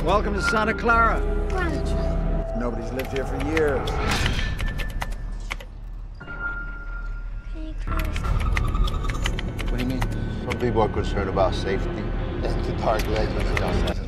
Welcome to Santa Clara. Grandchild. Nobody's lived here for years. Can you close? What do you mean? Some people are concerned about safety and the dark legends of that.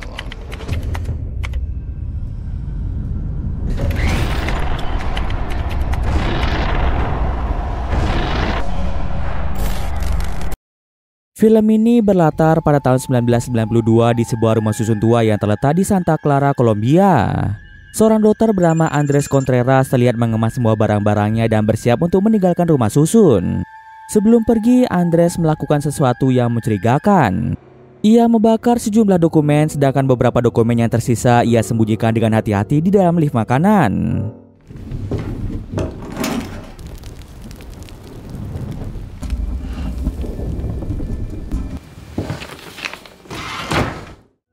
Film ini berlatar pada tahun 1992 di sebuah rumah susun tua yang terletak di Santa Clara, Kolombia. Seorang dokter bernama Andres Contreras terlihat mengemas semua barang-barangnya dan bersiap untuk meninggalkan rumah susun. Sebelum pergi, Andres melakukan sesuatu yang mencurigakan. Ia membakar sejumlah dokumen, sedangkan beberapa dokumen yang tersisa ia sembunyikan dengan hati-hati di dalam lift makanan.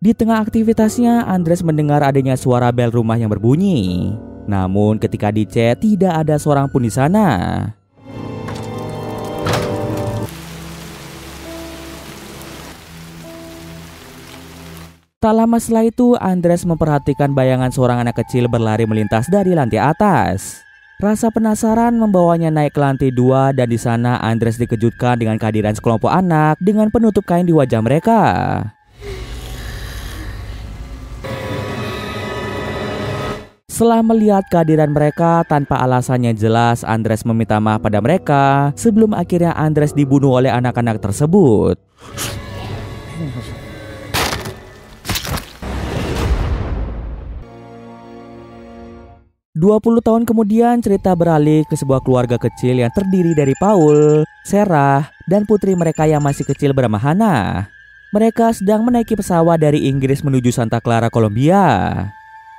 Di tengah aktivitasnya, Andres mendengar adanya suara bel rumah yang berbunyi. Namun ketika dicek, tidak ada seorang pun di sana. Tak lama setelah itu, Andres memperhatikan bayangan seorang anak kecil berlari melintas dari lantai atas. Rasa penasaran membawanya naik ke lantai 2 dan di sana Andres dikejutkan dengan kehadiran sekelompok anak dengan penutup kain di wajah mereka. Setelah melihat kehadiran mereka tanpa alasannya jelas, Andres meminta maaf pada mereka sebelum akhirnya Andres dibunuh oleh anak-anak tersebut. "20 tahun kemudian cerita beralih ke sebuah keluarga kecil yang terdiri dari Paul, Sarah, dan putri mereka yang masih kecil bernama Hannah. Mereka sedang menaiki pesawat dari Inggris menuju Santa Clara, Kolombia.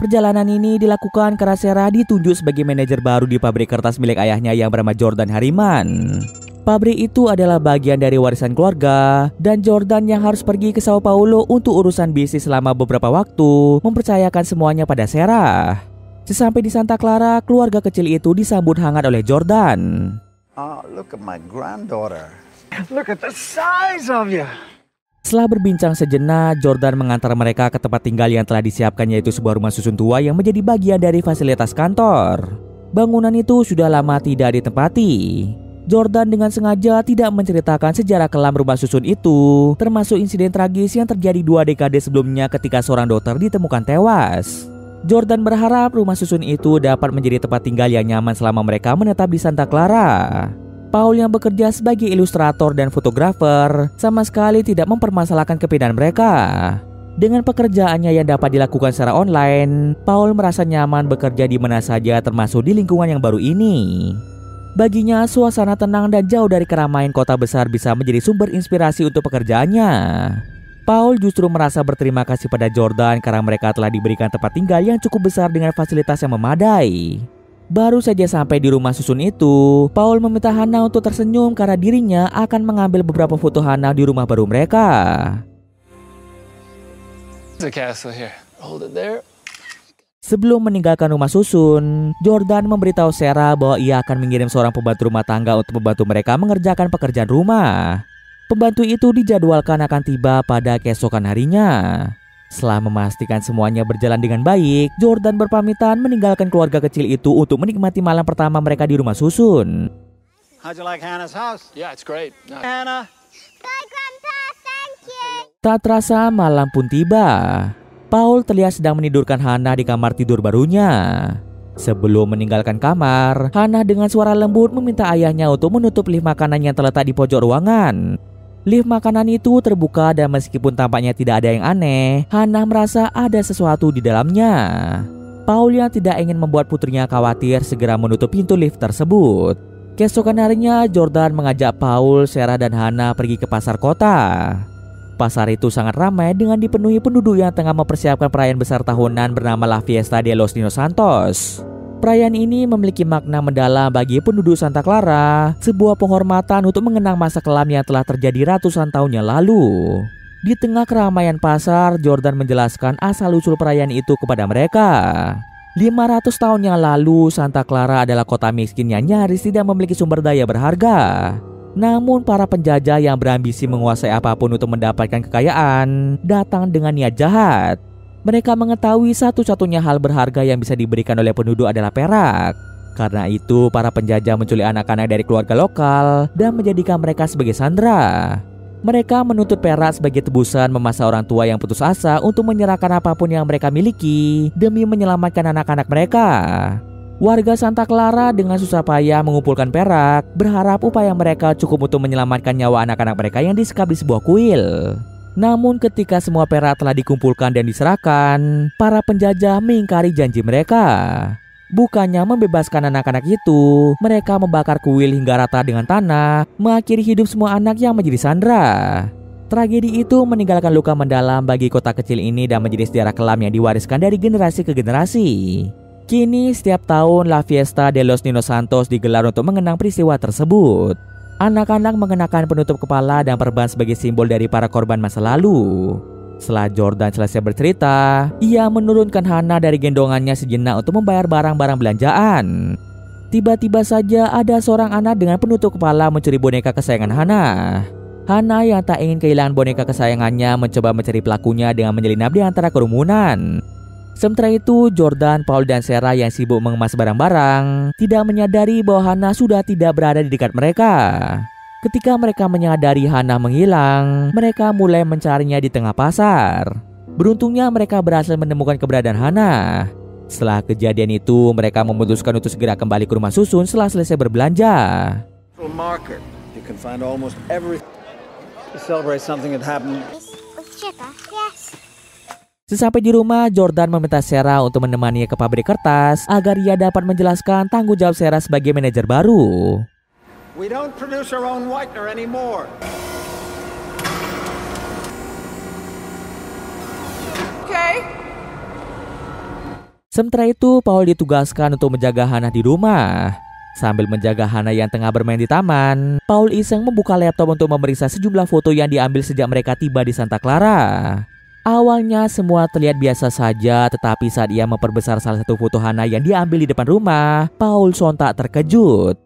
Perjalanan ini dilakukan karena Sarah ditunjuk sebagai manajer baru di pabrik kertas milik ayahnya yang bernama Jordan Harriman. Pabrik itu adalah bagian dari warisan keluarga, dan Jordan yang harus pergi ke Sao Paulo untuk urusan bisnis selama beberapa waktu mempercayakan semuanya pada Sarah. Sesampai di Santa Clara, keluarga kecil itu disambut hangat oleh Jordan. Oh, look at my granddaughter. Look at the size of you. Setelah berbincang sejenak, Jordan mengantar mereka ke tempat tinggal yang telah disiapkan, yaitu sebuah rumah susun tua yang menjadi bagian dari fasilitas kantor. Bangunan itu sudah lama tidak ditempati. Jordan dengan sengaja tidak menceritakan sejarah kelam rumah susun itu, termasuk insiden tragis yang terjadi 2 dekade sebelumnya ketika seorang dokter ditemukan tewas. Jordan berharap rumah susun itu dapat menjadi tempat tinggal yang nyaman selama mereka menetap di Santa Clara. Paul yang bekerja sebagai ilustrator dan fotografer sama sekali tidak mempermasalahkan kepindahan mereka. Dengan pekerjaannya yang dapat dilakukan secara online, Paul merasa nyaman bekerja di mana saja termasuk di lingkungan yang baru ini. Baginya, suasana tenang dan jauh dari keramaian kota besar bisa menjadi sumber inspirasi untuk pekerjaannya. Paul justru merasa berterima kasih pada Jordan karena mereka telah diberikan tempat tinggal yang cukup besar dengan fasilitas yang memadai. Baru saja sampai di rumah susun itu, Paul meminta Hannah untuk tersenyum karena dirinya akan mengambil beberapa foto Hannah di rumah baru mereka. The castle here. Hold it there. Sebelum meninggalkan rumah susun, Jordan memberitahu Sarah bahwa ia akan mengirim seorang pembantu rumah tangga untuk membantu mereka mengerjakan pekerjaan rumah. Pembantu itu dijadwalkan akan tiba pada keesokan harinya. Setelah memastikan semuanya berjalan dengan baik, Jordan berpamitan meninggalkan keluarga kecil itu untuk menikmati malam pertama mereka di rumah susun. How'd you like Hannah's house? Yeah, it's great. Nice. Hannah. Bye, Grandpa. Thank you. Tak terasa malam pun tiba. Paul terlihat sedang menidurkan Hannah di kamar tidur barunya. Sebelum meninggalkan kamar, Hannah dengan suara lembut meminta ayahnya untuk menutup lift makanan yang terletak di pojok ruangan. Lift makanan itu terbuka dan meskipun tampaknya tidak ada yang aneh, Hannah merasa ada sesuatu di dalamnya. Paul yang tidak ingin membuat putrinya khawatir segera menutup pintu lift tersebut. Keesokan harinya, Jordan mengajak Paul, Sarah, dan Hannah pergi ke pasar kota. Pasar itu sangat ramai dengan dipenuhi penduduk yang tengah mempersiapkan perayaan besar tahunan bernama La Fiesta de los Niños Santos. Perayaan ini memiliki makna mendalam bagi penduduk Santa Clara, sebuah penghormatan untuk mengenang masa kelam yang telah terjadi ratusan tahun yang lalu. Di tengah keramaian pasar, Jordan menjelaskan asal-usul perayaan itu kepada mereka. 500 tahun yang lalu, Santa Clara adalah kota miskin yang nyaris tidak memiliki sumber daya berharga. Namun para penjajah yang berambisi menguasai apapun untuk mendapatkan kekayaan datang dengan niat jahat. Mereka mengetahui satu-satunya hal berharga yang bisa diberikan oleh penduduk adalah perak. Karena itu, para penjajah menculik anak-anak dari keluarga lokal dan menjadikan mereka sebagai sandera. Mereka menuntut perak sebagai tebusan memaksa orang tua yang putus asa untuk menyerahkan apapun yang mereka miliki demi menyelamatkan anak-anak mereka. Warga Santa Clara dengan susah payah mengumpulkan perak, berharap upaya mereka cukup untuk menyelamatkan nyawa anak-anak mereka yang disekap di sebuah kuil. Namun ketika semua perak telah dikumpulkan dan diserahkan, para penjajah mengingkari janji mereka. Bukannya membebaskan anak-anak itu, mereka membakar kuil hingga rata dengan tanah, mengakhiri hidup semua anak yang menjadi sandera. Tragedi itu meninggalkan luka mendalam bagi kota kecil ini dan menjadi sejarah kelam yang diwariskan dari generasi ke generasi. Kini setiap tahun La Fiesta de los Niños Santos digelar untuk mengenang peristiwa tersebut. Anak-anak mengenakan penutup kepala dan perban sebagai simbol dari para korban masa lalu. Setelah Jordan selesai bercerita, ia menurunkan Hana dari gendongannya sejenak untuk membayar barang-barang belanjaan. Tiba-tiba saja ada seorang anak dengan penutup kepala mencuri boneka kesayangan Hana. Hana yang tak ingin kehilangan boneka kesayangannya mencoba mencari pelakunya dengan menyelinap di antara kerumunan. Sementara itu, Jordan, Paul, dan Sarah yang sibuk mengemas barang-barang tidak menyadari bahwa Hana sudah tidak berada di dekat mereka. Ketika mereka menyadari Hana menghilang, mereka mulai mencarinya di tengah pasar. Beruntungnya mereka berhasil menemukan keberadaan Hana. Setelah kejadian itu, mereka memutuskan untuk segera kembali ke rumah susun setelah selesai berbelanja. Market. You can find almost every to celebrate something that happened. With sugar, yes. Sesampai di rumah, Jordan meminta Sarah untuk menemaninya ke pabrik kertas agar ia dapat menjelaskan tanggung jawab Sarah sebagai manajer baru. We don't produce our own whitener anymore. Okay. Sementara itu, Paul ditugaskan untuk menjaga Hana di rumah. Sambil menjaga Hana yang tengah bermain di taman, Paul iseng membuka laptop untuk memeriksa sejumlah foto yang diambil sejak mereka tiba di Santa Clara. Awalnya semua terlihat biasa saja, tetapi saat ia memperbesar salah satu foto Hana yang diambil di depan rumah, Paul sontak terkejut.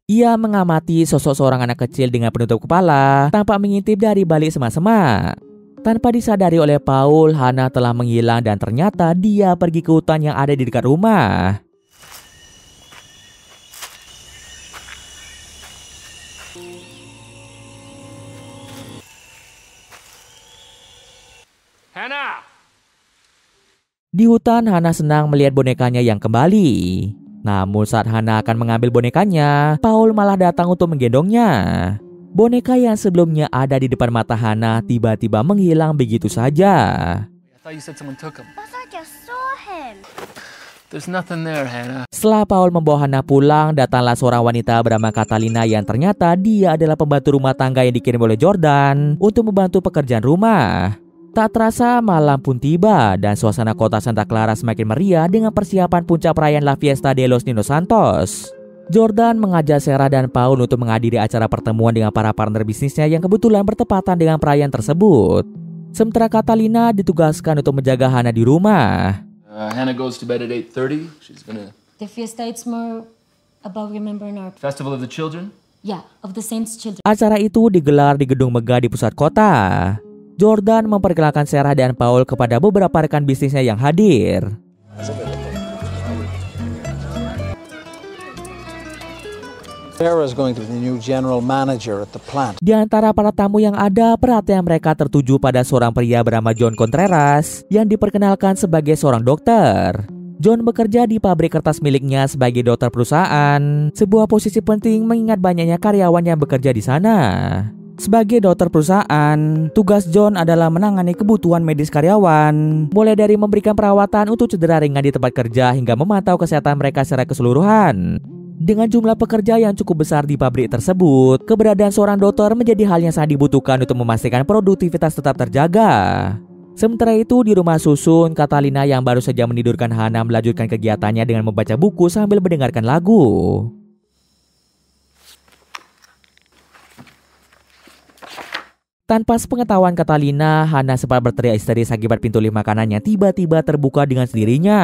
Ia mengamati sosok seorang anak kecil dengan penutup kepala, tampak mengintip dari balik semak-semak. Tanpa disadari oleh Paul, Hana telah menghilang dan ternyata dia pergi ke hutan yang ada di dekat rumah. Hana! Di hutan, Hana senang melihat bonekanya yang kembali. Namun saat Hana akan mengambil bonekanya, Paul malah datang untuk menggendongnya. Boneka yang sebelumnya ada di depan mata Hana tiba-tiba menghilang begitu saja. I thought you said someone took him. But I just saw him. There's nothing there, Hana. Setelah Paul membawa Hana pulang, datanglah seorang wanita bernama Catalina yang ternyata dia adalah pembantu rumah tangga yang dikirim oleh Jordan untuk membantu pekerjaan rumah. Tak terasa malam pun tiba dan suasana kota Santa Clara semakin meriah dengan persiapan puncak perayaan La Fiesta de los Niños Santos. Jordan mengajak Sarah dan Paul untuk menghadiri acara pertemuan dengan para partner bisnisnya yang kebetulan bertepatan dengan perayaan tersebut. Sementara Catalina ditugaskan untuk menjaga Hana di rumah. Hana goes to bed at 8:30. She's gonna... The fiesta, it's more about remembering our... Festival of the Children? Yeah, of the saints' children. Acara itu digelar di gedung megah di pusat kota. Jordan memperkenalkan Sarah dan Paul kepada beberapa rekan bisnisnya yang hadir. Sarah is going to be the new general manager at the plant. Di antara para tamu yang ada, perhatian mereka tertuju pada seorang pria bernama John Contreras yang diperkenalkan sebagai seorang dokter. John bekerja di pabrik kertas miliknya sebagai dokter perusahaan, sebuah posisi penting mengingat banyaknya karyawan yang bekerja di sana. Sebagai dokter perusahaan, tugas John adalah menangani kebutuhan medis karyawan, mulai dari memberikan perawatan untuk cedera ringan di tempat kerja hingga memantau kesehatan mereka secara keseluruhan. Dengan jumlah pekerja yang cukup besar di pabrik tersebut, keberadaan seorang dokter menjadi hal yang sangat dibutuhkan untuk memastikan produktivitas tetap terjaga. Sementara itu, di rumah susun, Catalina yang baru saja menidurkan Hana melanjutkan kegiatannya dengan membaca buku sambil mendengarkan lagu. Tanpa sepengetahuan Catalina, Hana sempat berteriak histeris akibat pintu lift makanannya tiba-tiba terbuka dengan sendirinya.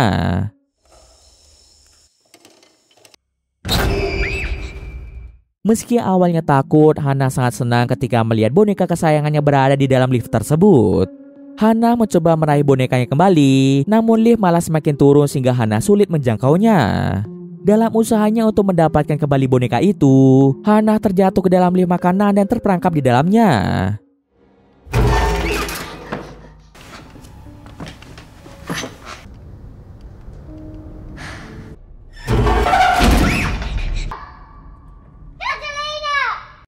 Meski awalnya takut, Hana sangat senang ketika melihat boneka kesayangannya berada di dalam lift tersebut. Hana mencoba meraih bonekanya kembali, namun lift malah semakin turun sehingga Hana sulit menjangkaunya. Dalam usahanya untuk mendapatkan kembali boneka itu, Hana terjatuh ke dalam lift makanan dan terperangkap di dalamnya.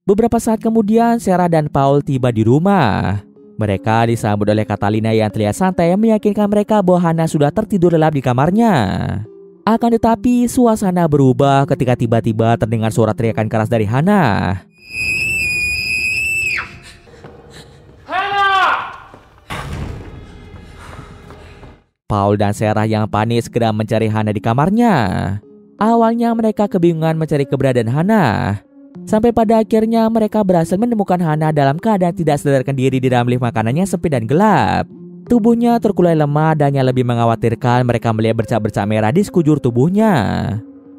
Beberapa saat kemudian, Sarah dan Paul tiba di rumah. Mereka disambut oleh Catalina yang terlihat santai yang meyakinkan mereka bahwa Hana sudah tertidur lelap di kamarnya. Akan tetapi, suasana berubah ketika tiba-tiba terdengar suara teriakan keras dari Hana. Paul dan Sarah yang panik segera mencari Hana di kamarnya. Awalnya mereka kebingungan mencari keberadaan Hana. Sampai pada akhirnya mereka berhasil menemukan Hana dalam keadaan tidak sadarkan diri di dalam lift makanannya sepi dan gelap. Tubuhnya terkulai lemah dan yang lebih mengkhawatirkan mereka melihat bercak-bercak merah di sekujur tubuhnya.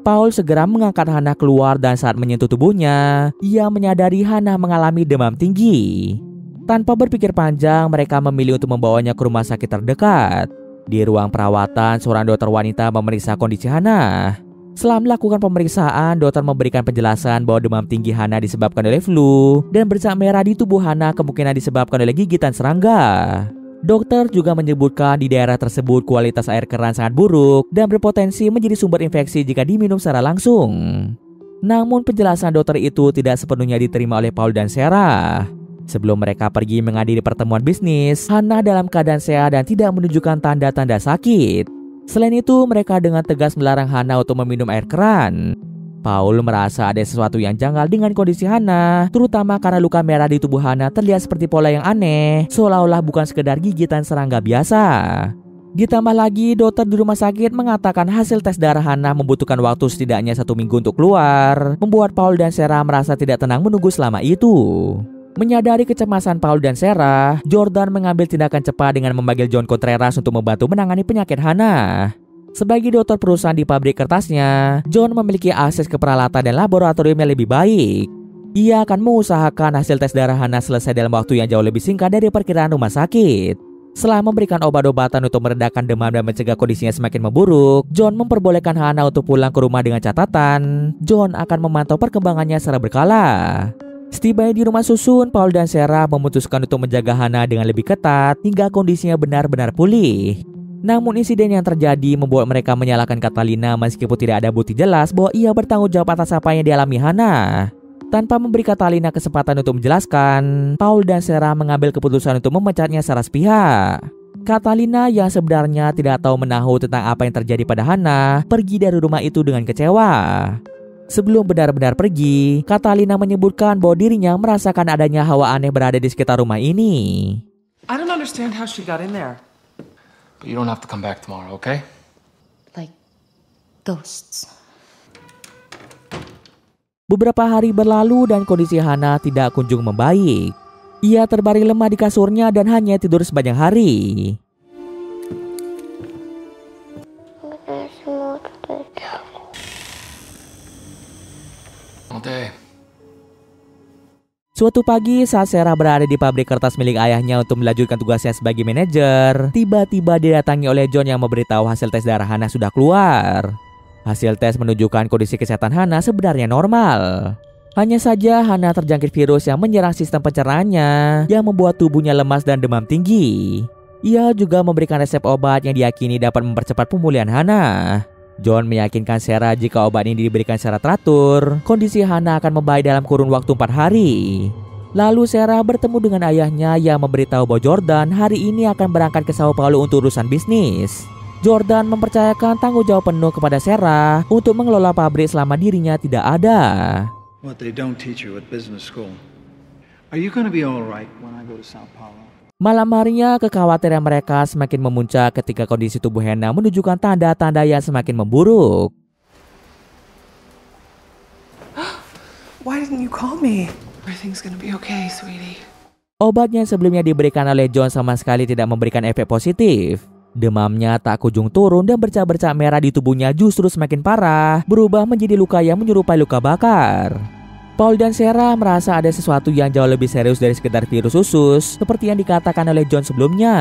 Paul segera mengangkat Hana keluar dan saat menyentuh tubuhnya, ia menyadari Hana mengalami demam tinggi. Tanpa berpikir panjang, mereka memilih untuk membawanya ke rumah sakit terdekat. Di ruang perawatan, seorang dokter wanita memeriksa kondisi Hana. Setelah melakukan pemeriksaan, dokter memberikan penjelasan bahwa demam tinggi Hana disebabkan oleh flu dan bercak merah di tubuh Hana kemungkinan disebabkan oleh gigitan serangga. Dokter juga menyebutkan di daerah tersebut kualitas air keran sangat buruk dan berpotensi menjadi sumber infeksi jika diminum secara langsung. Namun penjelasan dokter itu tidak sepenuhnya diterima oleh Paul dan Sarah. Sebelum mereka pergi menghadiri pertemuan bisnis, Hana dalam keadaan sehat dan tidak menunjukkan tanda-tanda sakit. Selain itu, mereka dengan tegas melarang Hana untuk meminum air keran. Paul merasa ada sesuatu yang janggal dengan kondisi Hana, terutama karena luka merah di tubuh Hana terlihat seperti pola yang aneh, seolah-olah bukan sekedar gigitan serangga biasa. Ditambah lagi, dokter di rumah sakit mengatakan hasil tes darah Hana membutuhkan waktu setidaknya 1 minggu untuk keluar, membuat Paul dan Sarah merasa tidak tenang menunggu selama itu. Menyadari kecemasan Paul dan Sarah, Jordan mengambil tindakan cepat dengan memanggil John Contreras untuk membantu menangani penyakit Hana. Sebagai dokter perusahaan di pabrik kertasnya, John memiliki akses ke peralatan dan laboratorium yang lebih baik. Ia akan mengusahakan hasil tes darah Hana selesai dalam waktu yang jauh lebih singkat dari perkiraan rumah sakit. Setelah memberikan obat-obatan untuk meredakan demam dan mencegah kondisinya semakin memburuk, John memperbolehkan Hana untuk pulang ke rumah dengan catatan John akan memantau perkembangannya secara berkala. Setibanya di rumah susun, Paul dan Sarah memutuskan untuk menjaga Hana dengan lebih ketat hingga kondisinya benar-benar pulih. Namun insiden yang terjadi membuat mereka menyalahkan Catalina meskipun tidak ada bukti jelas bahwa ia bertanggung jawab atas apa yang dialami Hana. Tanpa memberi Catalina kesempatan untuk menjelaskan, Paul dan Sarah mengambil keputusan untuk memecatnya secara sepihak. Catalina yang sebenarnya tidak tahu menahu tentang apa yang terjadi pada Hana, pergi dari rumah itu dengan kecewa. Sebelum benar-benar pergi, Catalina menyebutkan bahwa dirinya merasakan adanya hawa aneh berada di sekitar rumah ini. I don't understand how she got in there. But you don't have to come back tomorrow, okay? Like ghosts. Beberapa hari berlalu dan kondisi Hana tidak kunjung membaik. Ia terbaring lemah di kasurnya dan hanya tidur sepanjang hari. All day. Suatu pagi saat Sarah berada di pabrik kertas milik ayahnya untuk melanjutkan tugasnya sebagai manajer, tiba-tiba didatangi oleh John yang memberitahu hasil tes darah Hana sudah keluar. Hasil tes menunjukkan kondisi kesehatan Hana sebenarnya normal. Hanya saja Hana terjangkit virus yang menyerang sistem pencernaannya yang membuat tubuhnya lemas dan demam tinggi. Ia juga memberikan resep obat yang diyakini dapat mempercepat pemulihan Hana. John meyakinkan Sarah jika obat ini diberikan secara teratur, kondisi Hana akan membaik dalam kurun waktu 4 hari. Lalu Sarah bertemu dengan ayahnya yang memberitahu bahwa Jordan hari ini akan berangkat ke Sao Paulo untuk urusan bisnis. Jordan mempercayakan tanggung jawab penuh kepada Sarah untuk mengelola pabrik selama dirinya tidak ada. What they don't teach you at business school. Are you going to be all right when I go to Sao Paulo? Malam harinya, kekhawatiran mereka semakin memuncak ketika kondisi tubuh Hana menunjukkan tanda-tanda yang semakin memburuk. Why didn't you call me? Everything's gonna be okay, sweetie. Obat yang sebelumnya diberikan oleh John sama sekali tidak memberikan efek positif. Demamnya tak kunjung turun dan bercak-bercak merah di tubuhnya justru semakin parah, berubah menjadi luka yang menyerupai luka bakar. Paul dan Sarah merasa ada sesuatu yang jauh lebih serius dari sekedar virus usus seperti yang dikatakan oleh John sebelumnya.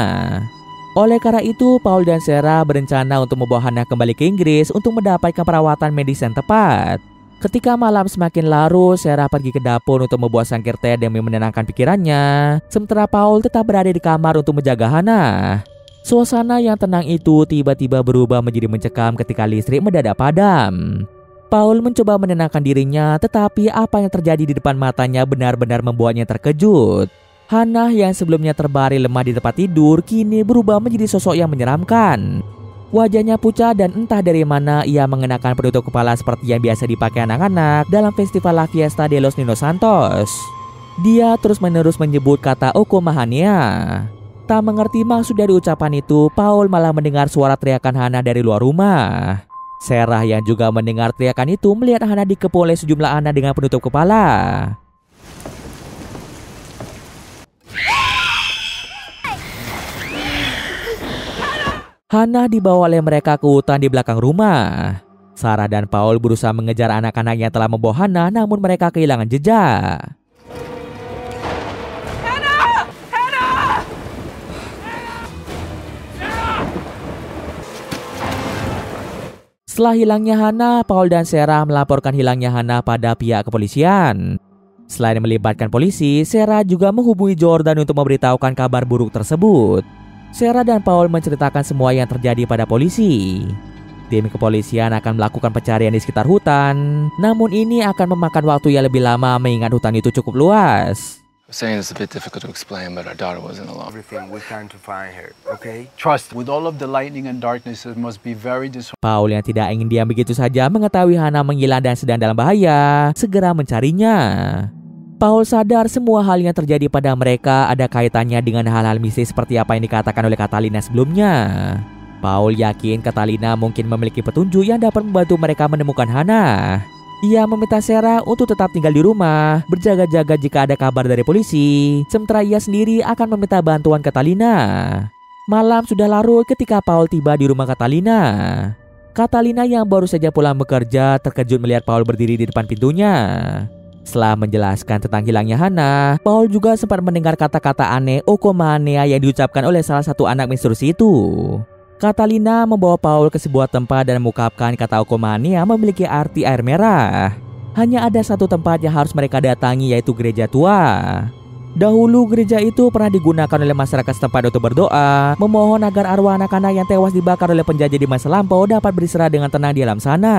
Oleh karena itu, Paul dan Sarah berencana untuk membawa Hannah kembali ke Inggris untuk mendapatkan perawatan medis yang tepat. Ketika malam semakin larut, Sarah pergi ke dapur untuk membuat sangkir teh demi menenangkan pikirannya, sementara Paul tetap berada di kamar untuk menjaga Hannah. Suasana yang tenang itu tiba-tiba berubah menjadi mencekam ketika listrik mendadak padam. Paul mencoba menenangkan dirinya, tetapi apa yang terjadi di depan matanya benar-benar membuatnya terkejut. Hannah yang sebelumnya terbaring lemah di tempat tidur kini berubah menjadi sosok yang menyeramkan. Wajahnya pucat dan entah dari mana ia mengenakan penutup kepala seperti yang biasa dipakai anak-anak dalam festival La Fiesta de los Niños Santos. Dia terus-menerus menyebut kata Okomahanea. Tak mengerti maksud dari ucapan itu, Paul malah mendengar suara teriakan Hannah dari luar rumah. Sarah yang juga mendengar teriakan itu melihat Hannah dikepung oleh sejumlah anak dengan penutup kepala. Hannah dibawa oleh mereka ke hutan di belakang rumah. Sarah dan Paul berusaha mengejar anak-anak yang telah membawa Hannah, namun mereka kehilangan jejak. Setelah hilangnya Hannah, Paul dan Sarah melaporkan hilangnya Hannah pada pihak kepolisian. Selain melibatkan polisi, Sarah juga menghubungi Jordan untuk memberitahukan kabar buruk tersebut. Sarah dan Paul menceritakan semua yang terjadi pada polisi. Tim kepolisian akan melakukan pencarian di sekitar hutan, namun ini akan memakan waktu yang lebih lama mengingat hutan itu cukup luas. I'm saying it's a bit difficult to explain, but our daughter wasn't alone. Everything we're trying to find her, okay? Trust, with all of the lightning and darkness, it must be very disheartening. Paul yang tidak ingin diam begitu saja mengetahui Hannah menghilang dan sedang dalam bahaya, segera mencarinya. Paul sadar semua hal yang terjadi pada mereka ada kaitannya dengan hal-hal mistis seperti apa yang dikatakan oleh Catalina sebelumnya. Paul yakin Catalina mungkin memiliki petunjuk yang dapat membantu mereka menemukan Hannah. Ia meminta Sarah untuk tetap tinggal di rumah, berjaga-jaga jika ada kabar dari polisi, sementara ia sendiri akan meminta bantuan Catalina. Malam sudah larut ketika Paul tiba di rumah Catalina. Catalina yang baru saja pulang bekerja terkejut melihat Paul berdiri di depan pintunya. Setelah menjelaskan tentang hilangnya Hannah, Paul juga sempat mendengar kata-kata aneh Okomahanea yang diucapkan oleh salah satu anak misterius itu. Catalina membawa Paul ke sebuah tempat dan mengungkapkan kata Okomahanea memiliki arti air merah. Hanya ada satu tempat yang harus mereka datangi, yaitu gereja tua. Dahulu gereja itu pernah digunakan oleh masyarakat setempat untuk berdoa, memohon agar arwah anak-anak yang tewas dibakar oleh penjajah di masa lampau dapat beristirahat dengan tenang di alam sana.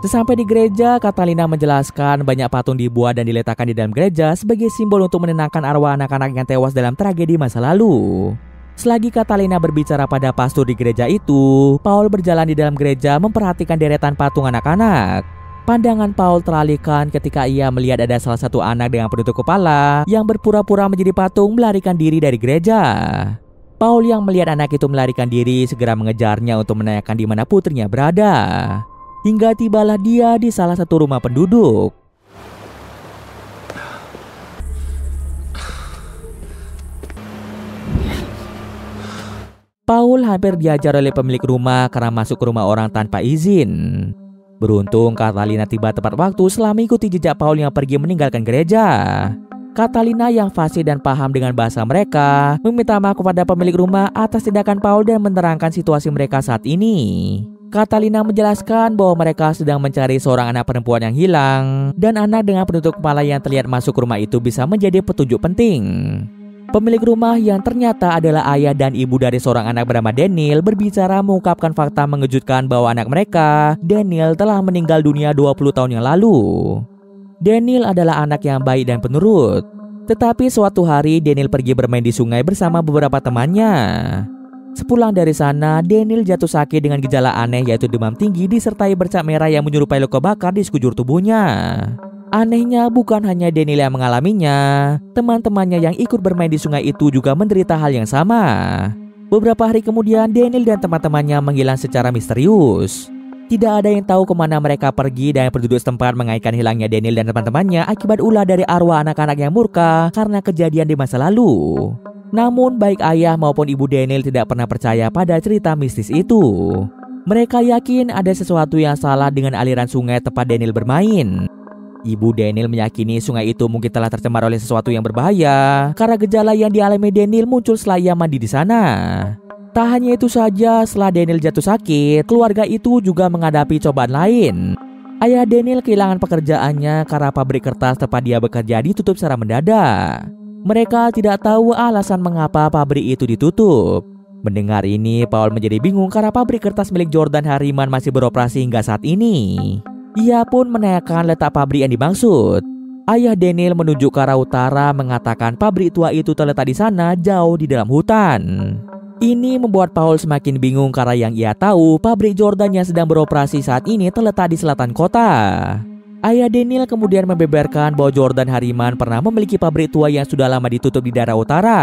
Sesampai di gereja, Catalina menjelaskan banyak patung dibuat dan diletakkan di dalam gereja sebagai simbol untuk menenangkan arwah anak-anak yang tewas dalam tragedi masa lalu. Selagi Catalina berbicara pada pastor di gereja itu, Paul berjalan di dalam gereja memperhatikan deretan patung anak-anak. Pandangan Paul teralihkan ketika ia melihat ada salah satu anak dengan penutup kepala yang berpura-pura menjadi patung melarikan diri dari gereja. Paul yang melihat anak itu melarikan diri segera mengejarnya untuk menanyakan di mana putrinya berada. Hingga tibalah dia di salah satu rumah penduduk. Paul hampir diajar oleh pemilik rumah karena masuk ke rumah orang tanpa izin. Beruntung Catalina tiba tepat waktu setelah mengikuti jejak Paul yang pergi meninggalkan gereja. Catalina yang fasih dan paham dengan bahasa mereka meminta maaf kepada pemilik rumah atas tindakan Paul dan menerangkan situasi mereka saat ini. Catalina menjelaskan bahwa mereka sedang mencari seorang anak perempuan yang hilang dan anak dengan penutup kepala yang terlihat masuk ke rumah itu bisa menjadi petunjuk penting. Pemilik rumah yang ternyata adalah ayah dan ibu dari seorang anak bernama Daniel berbicara mengungkapkan fakta mengejutkan bahwa anak mereka, Daniel, telah meninggal dunia 20 tahun yang lalu. Daniel adalah anak yang baik dan penurut. Tetapi suatu hari Daniel pergi bermain di sungai bersama beberapa temannya. Sepulang dari sana, Daniel jatuh sakit dengan gejala aneh yaitu demam tinggi disertai bercak merah yang menyerupai luka bakar di sekujur tubuhnya. Anehnya bukan hanya Daniel yang mengalaminya, teman-temannya yang ikut bermain di sungai itu juga menderita hal yang sama. Beberapa hari kemudian, Daniel dan teman-temannya menghilang secara misterius. Tidak ada yang tahu kemana mereka pergi dan penduduk setempat mengaitkan hilangnya Daniel dan teman-temannya akibat ulah dari arwah anak-anak yang murka karena kejadian di masa lalu. Namun baik ayah maupun ibu Daniel tidak pernah percaya pada cerita mistis itu. Mereka yakin ada sesuatu yang salah dengan aliran sungai tempat Daniel bermain. Ibu Daniel meyakini sungai itu mungkin telah tercemar oleh sesuatu yang berbahaya karena gejala yang dialami Daniel muncul setelah ia mandi di sana. Tak hanya itu saja, setelah Daniel jatuh sakit, keluarga itu juga menghadapi cobaan lain. Ayah Daniel kehilangan pekerjaannya karena pabrik kertas tempat dia bekerja ditutup secara mendadak. Mereka tidak tahu alasan mengapa pabrik itu ditutup. Mendengar ini, Paul menjadi bingung karena pabrik kertas milik Jordan Harriman masih beroperasi hingga saat ini. Ia pun menanyakan letak pabrik yang dimaksud. Ayah Daniel menunjuk ke arah utara mengatakan pabrik tua itu terletak di sana jauh di dalam hutan. Ini membuat Paul semakin bingung karena yang ia tahu pabrik Jordan yang sedang beroperasi saat ini terletak di selatan kota. Ayah Daniel kemudian membeberkan bahwa Jordan Harriman pernah memiliki pabrik tua yang sudah lama ditutup di daerah utara.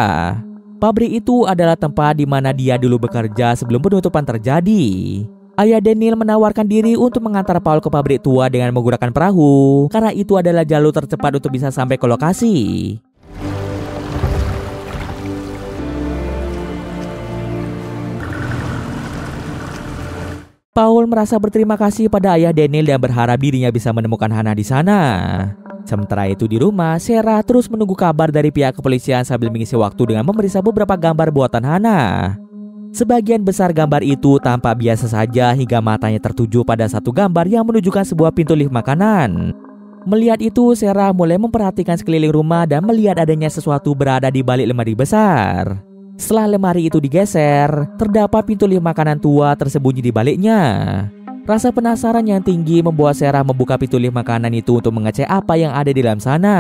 Pabrik itu adalah tempat di mana dia dulu bekerja sebelum penutupan terjadi. Ayah Daniel menawarkan diri untuk mengantar Paul ke pabrik tua dengan menggunakan perahu, karena itu adalah jalur tercepat untuk bisa sampai ke lokasi. Paul merasa berterima kasih pada ayah Daniel dan berharap dirinya bisa menemukan Hannah di sana. Sementara itu di rumah, Sarah terus menunggu kabar dari pihak kepolisian sambil mengisi waktu dengan memeriksa beberapa gambar buatan Hannah. Sebagian besar gambar itu tampak biasa saja hingga matanya tertuju pada satu gambar yang menunjukkan sebuah pintu lift makanan. Melihat itu, Sarah mulai memperhatikan sekeliling rumah dan melihat adanya sesuatu berada di balik lemari besar. Setelah lemari itu digeser, terdapat pintu lift makanan tua tersembunyi di baliknya. Rasa penasaran yang tinggi membuat Sarah membuka pintu lift makanan itu untuk mengecek apa yang ada di dalam sana.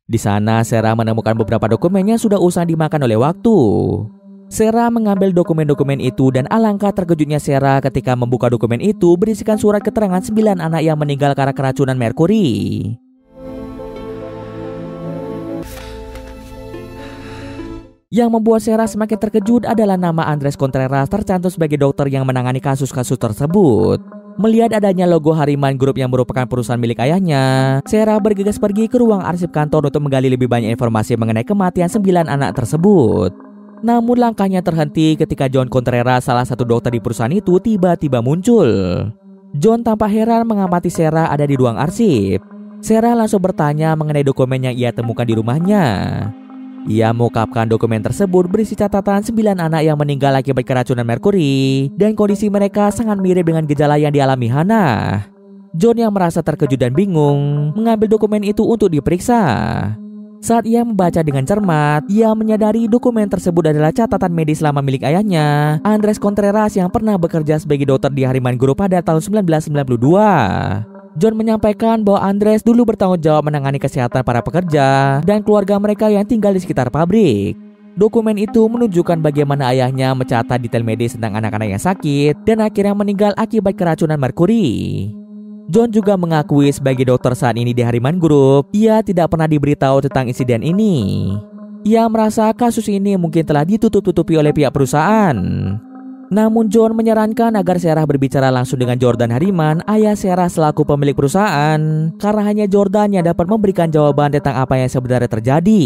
Di sana, Sarah menemukan beberapa dokumen yang sudah usang dimakan oleh waktu. Sarah mengambil dokumen-dokumen itu dan alangkah terkejutnya Sarah ketika membuka dokumen itu berisikan surat keterangan 9 anak yang meninggal karena keracunan merkuri. Yang membuat Sarah semakin terkejut adalah nama Andres Contreras tercantum sebagai dokter yang menangani kasus-kasus tersebut. Melihat adanya logo Harriman Group yang merupakan perusahaan milik ayahnya, Sarah bergegas pergi ke ruang arsip kantor untuk menggali lebih banyak informasi mengenai kematian 9 anak tersebut. Namun langkahnya terhenti ketika John Contreras, salah satu dokter di perusahaan itu, tiba-tiba muncul. John tampak heran mengamati Sarah ada di ruang arsip. Sarah langsung bertanya mengenai dokumen yang ia temukan di rumahnya. Ia mengungkapkan dokumen tersebut berisi catatan 9 anak yang meninggal akibat keracunan merkuri dan kondisi mereka sangat mirip dengan gejala yang dialami Hannah. John yang merasa terkejut dan bingung mengambil dokumen itu untuk diperiksa. Saat ia membaca dengan cermat, ia menyadari dokumen tersebut adalah catatan medis lama milik ayahnya, Andres Contreras, yang pernah bekerja sebagai dokter di Harriman Group pada tahun 1992. John menyampaikan bahwa Andres dulu bertanggung jawab menangani kesehatan para pekerja dan keluarga mereka yang tinggal di sekitar pabrik. Dokumen itu menunjukkan bagaimana ayahnya mencatat detail medis tentang anak-anak yang sakit dan akhirnya meninggal akibat keracunan merkuri. John juga mengakui sebagai dokter saat ini di Harriman Group, ia tidak pernah diberitahu tentang insiden ini. Ia merasa kasus ini mungkin telah ditutup-tutupi oleh pihak perusahaan. Namun John menyarankan agar Sarah berbicara langsung dengan Jordan Harriman, ayah Sarah selaku pemilik perusahaan, karena hanya Jordan yang dapat memberikan jawaban tentang apa yang sebenarnya terjadi.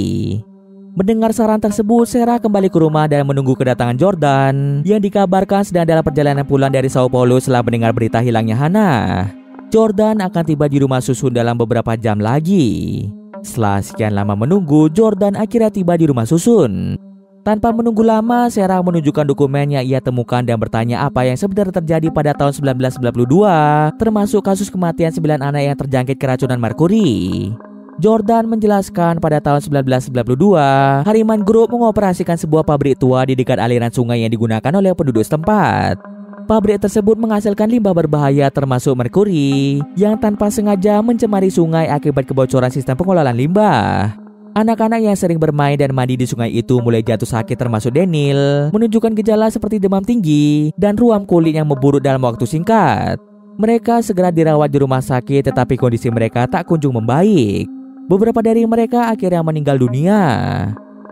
Mendengar saran tersebut, Sarah kembali ke rumah dan menunggu kedatangan Jordan yang dikabarkan sedang dalam perjalanan pulang dari Sao Paulo setelah mendengar berita hilangnya Hannah. Jordan akan tiba di rumah susun dalam beberapa jam lagi. Setelah sekian lama menunggu, Jordan akhirnya tiba di rumah susun. Tanpa menunggu lama, Sarah menunjukkan dokumen yang ia temukan dan bertanya apa yang sebenarnya terjadi pada tahun 1992, termasuk kasus kematian 9 anak yang terjangkit keracunan merkuri. Jordan menjelaskan pada tahun 1992, Harriman Group mengoperasikan sebuah pabrik tua di dekat aliran sungai yang digunakan oleh penduduk setempat. Pabrik tersebut menghasilkan limbah berbahaya termasuk merkuri yang tanpa sengaja mencemari sungai akibat kebocoran sistem pengelolaan limbah. Anak-anak yang sering bermain dan mandi di sungai itu mulai jatuh sakit termasuk Daniel, menunjukkan gejala seperti demam tinggi dan ruam kulit yang memburuk dalam waktu singkat. Mereka segera dirawat di rumah sakit tetapi kondisi mereka tak kunjung membaik. Beberapa dari mereka akhirnya meninggal dunia.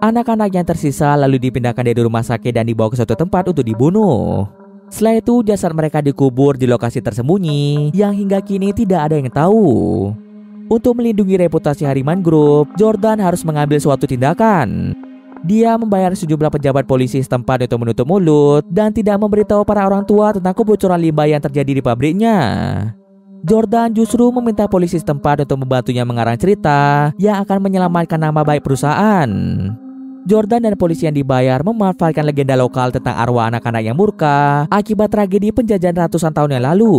Anak-anak yang tersisa lalu dipindahkan dari rumah sakit dan dibawa ke suatu tempat untuk dibunuh. Setelah itu jasad mereka dikubur di lokasi tersembunyi yang hingga kini tidak ada yang tahu. Untuk melindungi reputasi Harriman Group, Jordan harus mengambil suatu tindakan. Dia membayar sejumlah pejabat polisi setempat untuk menutup mulut dan tidak memberitahu para orang tua tentang kebocoran limbah yang terjadi di pabriknya. Jordan justru meminta polisi setempat untuk membantunya mengarang cerita yang akan menyelamatkan nama baik perusahaan. Jordan dan polisi yang dibayar memanfaatkan legenda lokal tentang arwah anak-anak yang murka akibat tragedi penjajahan ratusan tahun yang lalu.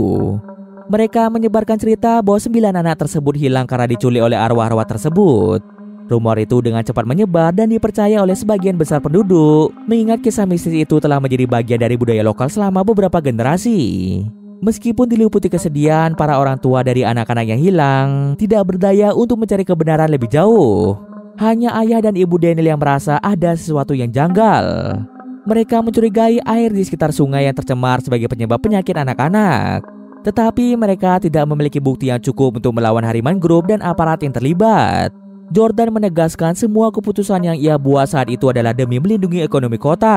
Mereka menyebarkan cerita bahwa 9 anak tersebut hilang karena diculik oleh arwah-arwah tersebut. Rumor itu dengan cepat menyebar dan dipercaya oleh sebagian besar penduduk, mengingat kisah mistis itu telah menjadi bagian dari budaya lokal selama beberapa generasi. Meskipun diliputi kesedihan, para orang tua dari anak-anak yang hilang tidak berdaya untuk mencari kebenaran lebih jauh. Hanya ayah dan ibu Daniel yang merasa ada sesuatu yang janggal. Mereka mencurigai air di sekitar sungai yang tercemar sebagai penyebab penyakit anak-anak. Tetapi mereka tidak memiliki bukti yang cukup untuk melawan Harriman Group dan aparat yang terlibat. Jordan menegaskan semua keputusan yang ia buat saat itu adalah demi melindungi ekonomi kota.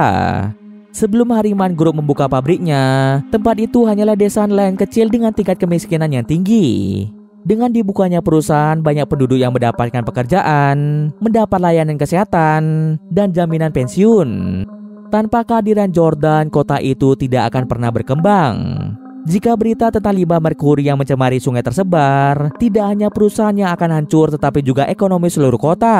Sebelum Harriman Group membuka pabriknya, tempat itu hanyalah desa nelayan kecil dengan tingkat kemiskinan yang tinggi. Dengan dibukanya perusahaan, banyak penduduk yang mendapatkan pekerjaan, mendapat layanan kesehatan, dan jaminan pensiun. Tanpa kehadiran Jordan, kota itu tidak akan pernah berkembang. Jika berita tentang limbah merkuri yang mencemari sungai tersebar, tidak hanya perusahaan yang akan hancur tetapi juga ekonomi seluruh kota.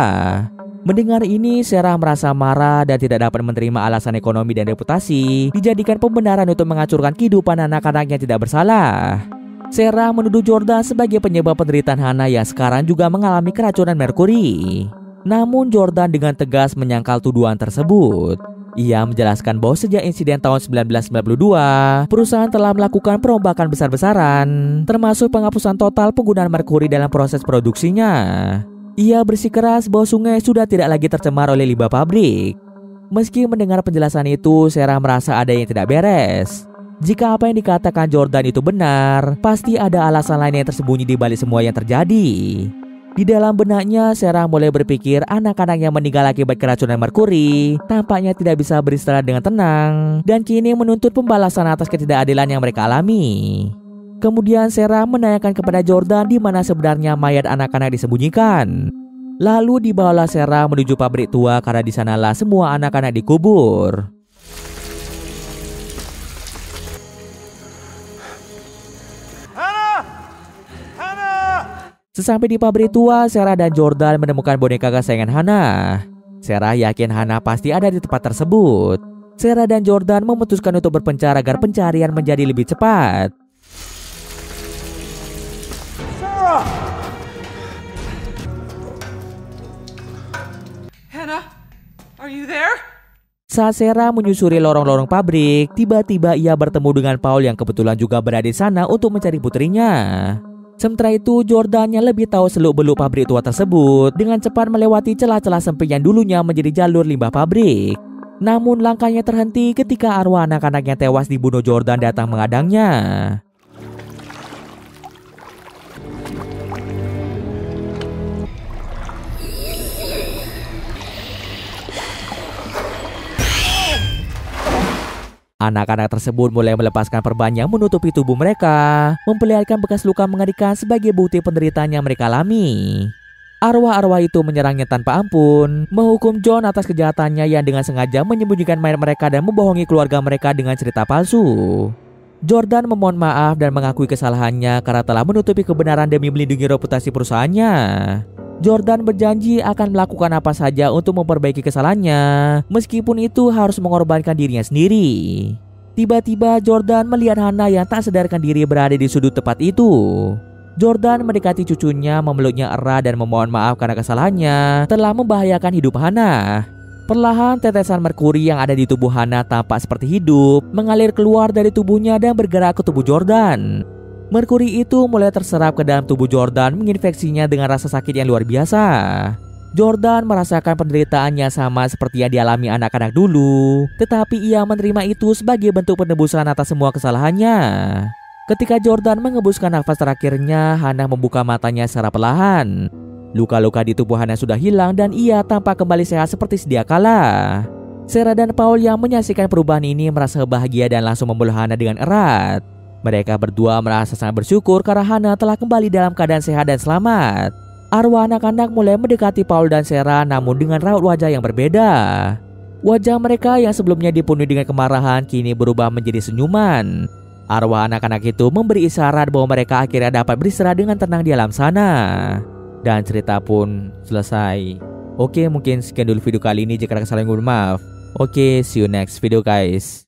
Mendengar ini, Sarah merasa marah dan tidak dapat menerima alasan ekonomi dan reputasi dijadikan pembenaran untuk menghancurkan kehidupan anak-anak yang tidak bersalah. Sarah menuduh Jordan sebagai penyebab penderitaan Hannah yang sekarang juga mengalami keracunan merkuri. Namun Jordan dengan tegas menyangkal tuduhan tersebut. Ia menjelaskan bahwa sejak insiden tahun 1992, perusahaan telah melakukan perombakan besar-besaran, termasuk penghapusan total penggunaan merkuri dalam proses produksinya. Ia bersikeras bahwa sungai sudah tidak lagi tercemar oleh limbah pabrik. Meski mendengar penjelasan itu, Sarah merasa ada yang tidak beres. Jika apa yang dikatakan Jordan itu benar, pasti ada alasan lain yang tersembunyi di balik semua yang terjadi. Di dalam benaknya, Sarah mulai berpikir anak-anak yang meninggal akibat keracunan merkuri tampaknya tidak bisa beristirahat dengan tenang dan kini menuntut pembalasan atas ketidakadilan yang mereka alami. Kemudian Sarah menanyakan kepada Jordan di mana sebenarnya mayat anak-anak disembunyikan. Lalu dibawalah Sarah menuju pabrik tua karena di sanalah semua anak-anak dikubur. Sesampai di pabrik tua, Sarah dan Jordan menemukan boneka kesayangan Hannah. Sarah yakin Hannah pasti ada di tempat tersebut. Sarah dan Jordan memutuskan untuk berpencar agar pencarian menjadi lebih cepat. Sarah! Hannah, are you there? Saat Sarah menyusuri lorong-lorong pabrik, tiba-tiba ia bertemu dengan Paul yang kebetulan juga berada di sana untuk mencari putrinya. Sementara itu, Jordan yang lebih tahu seluk-beluk pabrik tua tersebut dengan cepat melewati celah-celah sempit yang dulunya menjadi jalur limbah pabrik. Namun langkahnya terhenti ketika arwah anak-anak yang tewas dibunuh Jordan datang menghadangnya. Anak-anak tersebut mulai melepaskan perban yang menutupi tubuh mereka, memperlihatkan bekas luka mengerikan sebagai bukti penderitaan yang mereka alami. Arwah-arwah itu menyerangnya tanpa ampun, menghukum John atas kejahatannya yang dengan sengaja menyembunyikan mayat mereka dan membohongi keluarga mereka dengan cerita palsu. Jordan memohon maaf dan mengakui kesalahannya karena telah menutupi kebenaran demi melindungi reputasi perusahaannya. Jordan berjanji akan melakukan apa saja untuk memperbaiki kesalahannya, meskipun itu harus mengorbankan dirinya sendiri. Tiba-tiba Jordan melihat Hannah yang tak sadarkan diri berada di sudut tempat itu. Jordan mendekati cucunya, memeluknya erat dan memohon maaf karena kesalahannya telah membahayakan hidup Hannah. Perlahan tetesan merkuri yang ada di tubuh Hannah tampak seperti hidup, mengalir keluar dari tubuhnya dan bergerak ke tubuh Jordan. Merkuri itu mulai terserap ke dalam tubuh Jordan, menginfeksinya dengan rasa sakit yang luar biasa. Jordan merasakan penderitaan yang sama seperti yang dialami anak-anak dulu, tetapi ia menerima itu sebagai bentuk penebusan atas semua kesalahannya. Ketika Jordan mengembuskan nafas terakhirnya, Hannah membuka matanya secara perlahan. Luka-luka di tubuh Hannah sudah hilang dan ia tampak kembali sehat seperti sedia kala. Sarah dan Paul yang menyaksikan perubahan ini merasa bahagia dan langsung memeluk Hannah dengan erat. Mereka berdua merasa sangat bersyukur karena Hana telah kembali dalam keadaan sehat dan selamat. Arwah anak-anak mulai mendekati Paul dan Sarah namun dengan raut wajah yang berbeda. Wajah mereka yang sebelumnya dipenuhi dengan kemarahan kini berubah menjadi senyuman. Arwah anak-anak itu memberi isyarat bahwa mereka akhirnya dapat beristirahat dengan tenang di alam sana. Dan cerita pun selesai. Oke, mungkin sekian dulu video kali ini. Jika ada kesalahan, mohon maaf. Oke, see you next video guys.